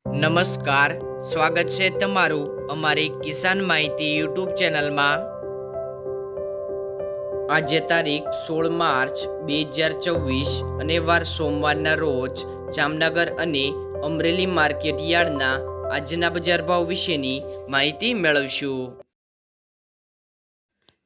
નમસ્કાર, સ્વાગત છે તમારું અમારી કિસાન માહિતી યુટ્યુબ ચેનલમાં। આજે તારીખ 16 માર્ચ 2024 અને વાર સોમવારના રોજ જામનગર અને અમરેલી માર્કેટ યાર્ડના આજના બજાર ભાવ વિશેની માહિતી મેળવશું।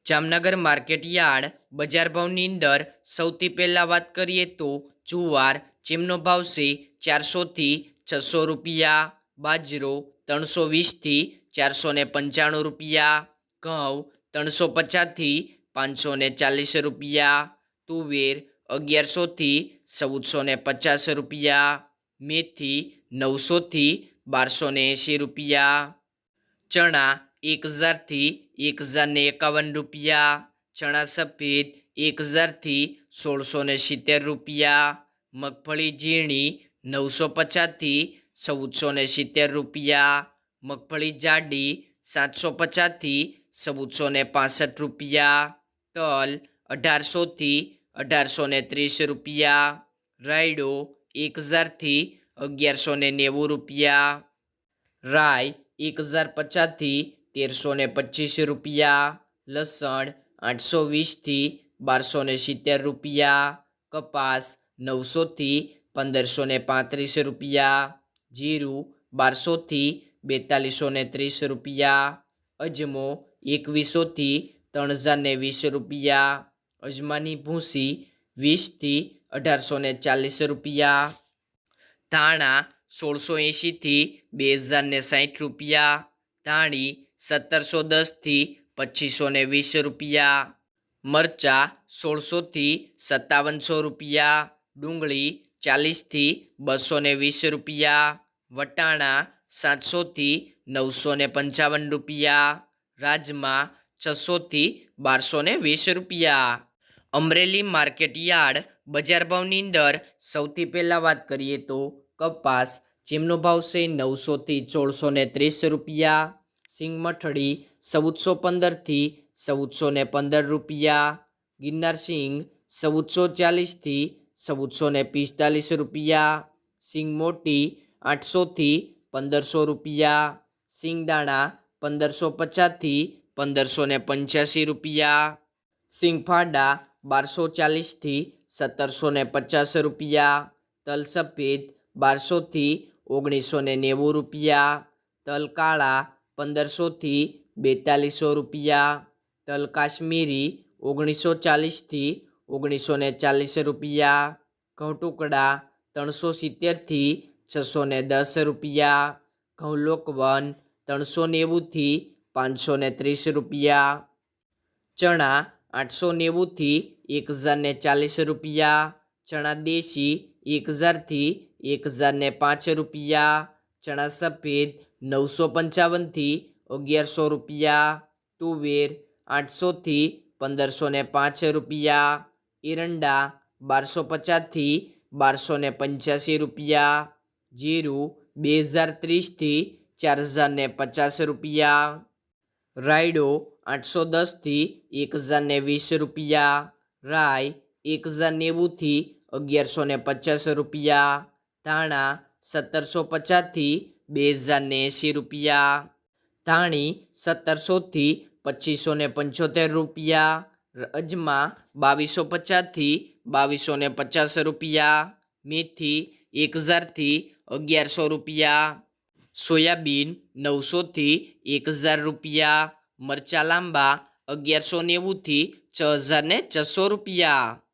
જામનગર માર્કેટ યાર્ડ બજાર ભાવની અંદર સૌથી પહેલા વાત કરીએ તો જુવાર જેમનો ભાવ છે 400 થી 600 રૂપિયા, બાજરો 320 થી 495 રૂપિયા, ઘઉં 350 થી 540 રૂપિયા, તુવેર 1100 થી 1450 રૂપિયા, મેથી 900 થી 1280 રૂપિયા, ચણા 1000 થી 1051 રૂપિયા, ચણા સફેદ 1000 થી 1670 રૂપિયા, મગફળી ઝીણી 950 થી 1470 રૂપિયા, મગફળી જાડી 750 થી 1465 રૂપિયા, તલ 1800 થી 1830 રૂપિયા, રાયડો 1000 થી 1190 રૂપિયા, રાઈ 1050 થી 1325 રૂપિયા, લસણ 820 થી 1270 રૂપિયા, કપાસ 900 થી 1535 રૂપિયા, જીરું 1200 થી 4230 રૂપિયા, અજમો 2100 થી 3020 રૂપિયા, અજમાની ભૂસી 20 થી 1840 રૂપિયા, ધાણા 1680 થી 2060 રૂપિયા, ધાણી 1710 થી 2520 રૂપિયા, મરચા 1600 થી 5700 રૂપિયા, ડુંગળી 40 થી 220 રૂપિયા, વટાણા 700 થી 955 રૂપિયા, રાજમા 600 થી 1220 રૂપિયા। અમરેલી માર્કેટ યાર્ડ બજાર ભાવની અંદર સૌથી પહેલા વાત કરીએ તો કપાસ જેમનો ભાવ છે 900 થી 1430 રૂપિયા, સિંગમઠડી 1415 થી 1415 રૂપિયા, ગિરનાર સિંગ 1440 થી 1445 રૂપિયા, સિંગ મોટી 800 થી 1500 રૂપિયા, સિંગદાણા 1550 થી 1585 રૂપિયા, સિંગફાડા 1240 થી 1750 રૂપિયા, તલ સફેદ 1200 થી 1990 રૂપિયા, તલ કાળા 1500 થી 4200 રૂપિયા, તલ કાશ્મીરી 1940 થી 1940 રૂપિયા, ઘઉં ટુકડા 370 થી 610 રૂપિયા, ઘઉં લોકવન 390 થી 530 રૂપિયા, ચણા 890 થી 1040 રૂપિયા, ચણા દેશી 1000 થી 1005 રૂપિયા, ચણા સફેદ 955 થી 1100 રૂપિયા, તુવેર 800 થી 1505 રૂપિયા, એરંડા 1250 થી 1285 રૂપિયા, જીરું 2030 થી 4050 રૂપિયા, રાયડો 810 થી 1020 રૂપિયા, રાઈ 1090 થી 1150 રૂપિયા, ધાણા 1750 થી 2080 રૂપિયા, ધાણી 1700 થી 2575 રૂપિયા, અજમા 2250 થી 2250 રૂપિયા, મેથી 1000 થી 1100 રૂપિયા, સોયાબીન 900 થી 1000 રૂપિયા, મરચા લાંબા 1190 થી 6600 રૂપિયા।